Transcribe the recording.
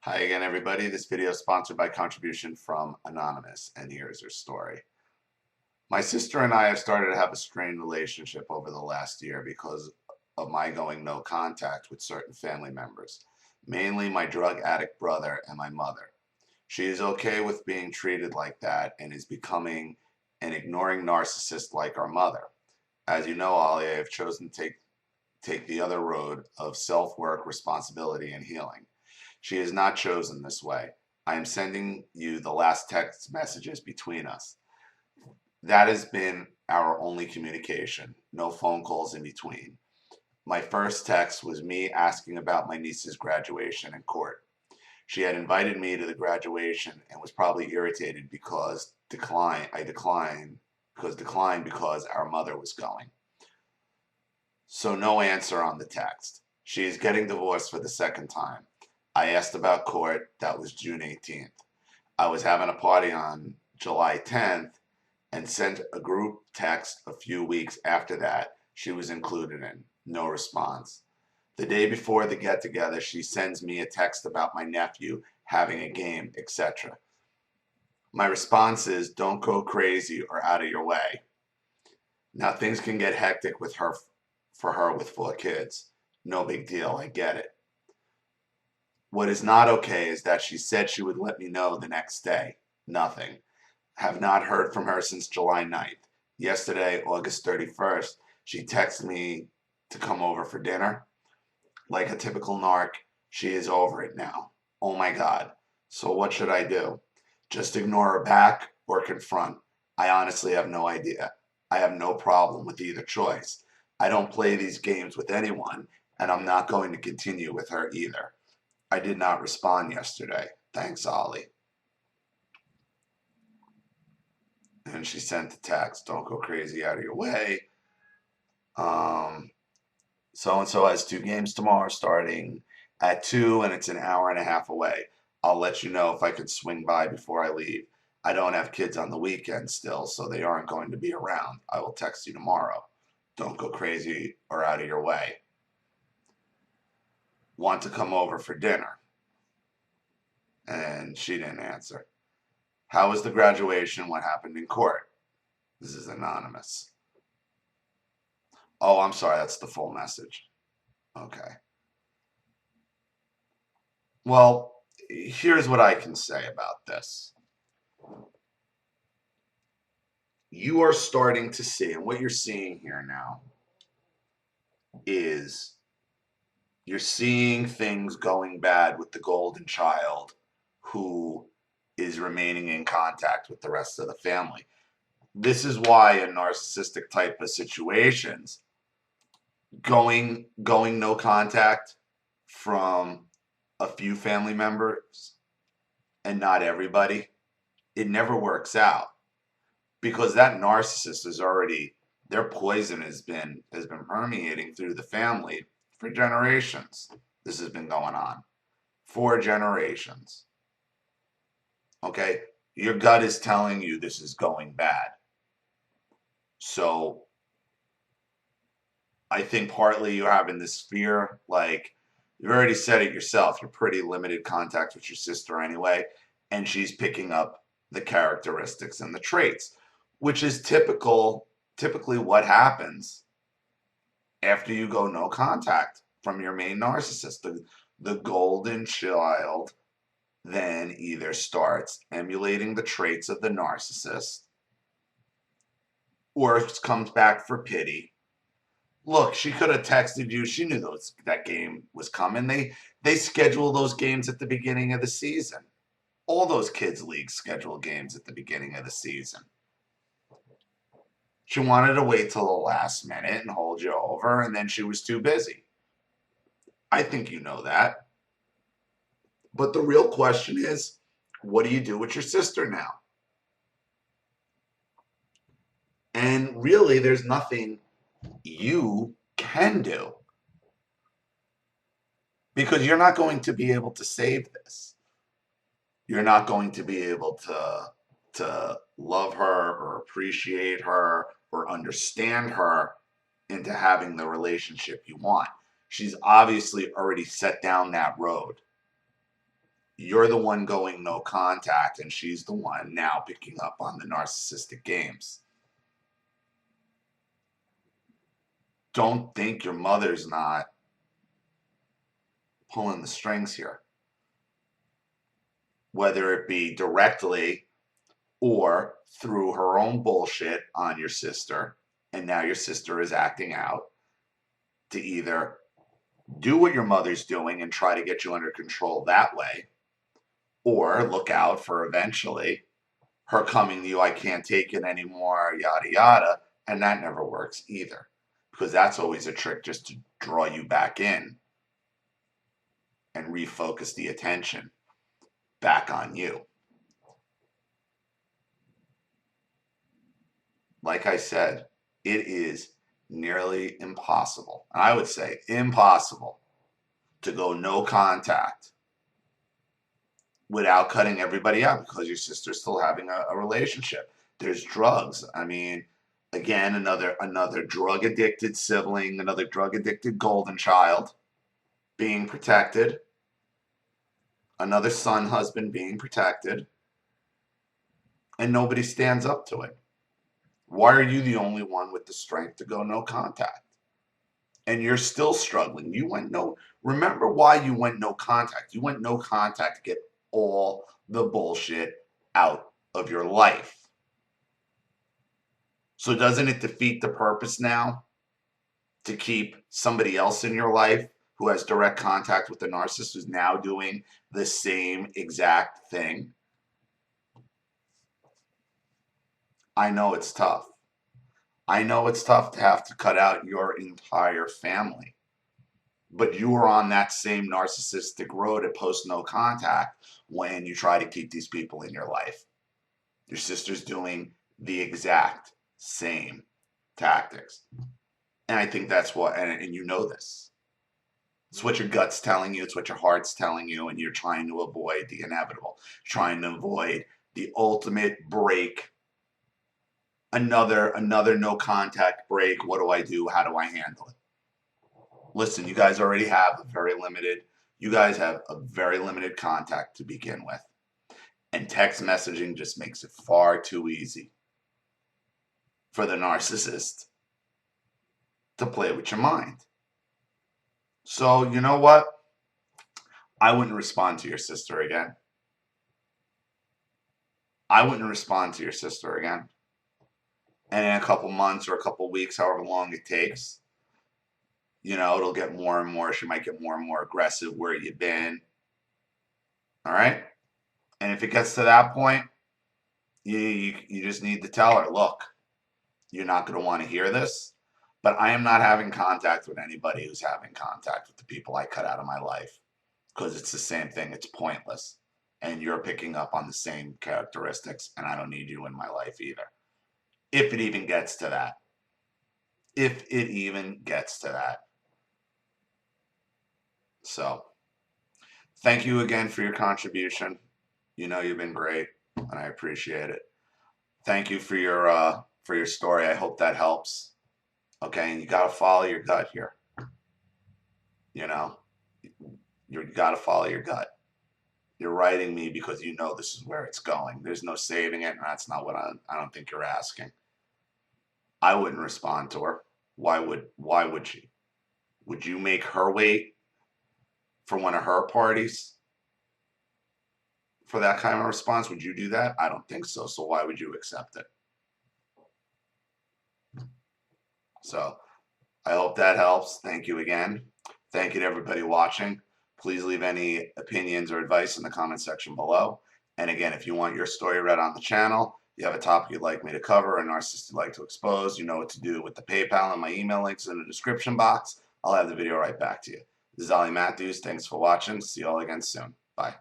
Hi again, everybody. This video is sponsored by contribution from Anonymous, and here's her story. My sister and I have started to have a strained relationship over the last year because of my going no contact with certain family members, mainly my drug addict brother and my mother. She is okay with being treated like that and is becoming an ignoring narcissist like our mother. As you know, Ollie, I have chosen to take the other road of self-work, responsibility, and healing. She has not chosen this way. I am sending you the last text messages between us. That has been our only communication, no phone calls in between. My first text was me asking about my niece's graduation in court. She had invited me to the graduation and was probably irritated because I declined because our mother was going. So no answer on the text. She is getting divorced for the second time. I asked about court. That was June 18th. I was having a party on July 10th and sent a group text a few weeks after that she was included in. No response. The day before the get-together, she sends me a text about my nephew having a game, etc. My response is, don't go crazy or out of your way. Now things can get hectic for her with 4 kids. No big deal, I get it. What is not okay is that she said she would let me know the next day. Nothing. Have not heard from her since July 9th. Yesterday, August 31st, she texted me to come over for dinner. Like a typical narc, she is over it now. Oh my God. So what should I do? Just ignore her back or confront? I honestly have no idea. I have no problem with either choice. I don't play these games with anyone, and I'm not going to continue with her either. I did not respond yesterday. Thanks, Ollie. And she sent a text, don't go crazy out of your way. So-and-so has 2 games tomorrow starting at 2, and it's an hour and a half away. I'll let you know if I could swing by before I leave. I don't have kids on the weekend still, so they aren't going to be around. I will text you tomorrow. Don't go crazy or out of your way. Want to come over for dinner? And she didn't answer. How was the graduation? What happened in court? This is anonymous. Oh, I'm sorry. That's the full message. Okay. Well, here's what I can say about this. You are starting to see, and what you're seeing here now is you're seeing things going bad with the golden child who is remaining in contact with the rest of the family. This is why in narcissistic type of situations, going no contact from a few family members and not everybody, it never works out because that narcissist is already, their poison has been permeating through the family for generations. This has been going on for generations. Okay, your gut is telling you this is going bad. So I think partly you're having this fear, like you've already said it yourself, you're pretty limited contact with your sister anyway, and she's picking up the characteristics and the traits, which is typically what happens after you go no contact from your main narcissist. The golden child then either starts emulating the traits of the narcissist or comes back for pity. Look, she could have texted you. She knew that game was coming. They schedule those games at the beginning of the season. All those kids' leagues schedule games at the beginning of the season. She wanted to wait till the last minute and hold you over, and then she was too busy. I think you know that. But the real question is, what do you do with your sister now? And really, there's nothing you can do because you're not going to be able to save this. You're not going to be able to love her or appreciate her or understand her into having the relationship you want. She's obviously already set down that road. you're the one going no contact, and she's the one now picking up on the narcissistic games. Don't think your mother's not pulling the strings here, whether it be directly or through her own bullshit on your sister, and now your sister is acting out to either do what your mother's doing and try to get you under control that way, or look out for eventually her coming to you, I can't take it anymore, yada yada, and that never works either, because that's always a trick just to draw you back in and refocus the attention back on you. Like I said, it is nearly impossible, and I would say impossible, to go no contact without cutting everybody out because your sister's still having a relationship. There's drugs. I mean, again, another drug addicted sibling, another drug addicted golden child being protected, another son husband being protected, and nobody stands up to it. Why are you the only one with the strength to go no contact? And you're still struggling. You went no, remember why you went no contact. You went no contact to get all the bullshit out of your life. So doesn't it defeat the purpose now to keep somebody else in your life who has direct contact with the narcissist, who's now doing the same exact thing? I know it's tough. I know it's tough to have to cut out your entire family. But you were on that same narcissistic road at post no contact when you try to keep these people in your life. Your sister's doing the exact same tactics. And I think that's what, and you know this. It's what your gut's telling you, it's what your heart's telling you, and you're trying to avoid the inevitable. You're trying to avoid the ultimate break. Another no contact break. What do I do? How do I handle it? Listen, you guys already have a very limited contact to begin with. And text messaging just makes it far too easy for the narcissist to play with your mind. So, you know what? I wouldn't respond to your sister again. I wouldn't respond to your sister again. And in a couple months or a couple weeks, however long it takes, you know, it'll get more and more. She might get more and more aggressive. Where you been? All right? And if it gets to that point, you just need to tell her, look, you're not going to want to hear this, but I am not having contact with anybody who's having contact with the people I cut out of my life, because it's the same thing. It's pointless. And you're picking up on the same characteristics, and I don't need you in my life either. If it even gets to that. If it even gets to that. So, thank you again for your contribution. You know you've been great, and I appreciate it. Thank you for your story. I hope that helps. Okay, and you gotta follow your gut here. You know, you gotta follow your gut. You're writing me because you know this is where it's going. There's no saving it, and that's not what I don't think you're asking. I wouldn't respond to her. Why would she? Would you make her wait for one of her parties for that kind of response? Would you do that? I don't think so. So why would you accept it? So I hope that helps. Thank you again. Thank you to everybody watching. Please leave any opinions or advice in the comment section below. And again, if you want your story read on the channel, you have a topic you'd like me to cover, a narcissist you'd like to expose, you know what to do with the PayPal and my email links in the description box. I'll have the video right back to you. This is Ali Matthews. Thanks for watching. See you all again soon. Bye.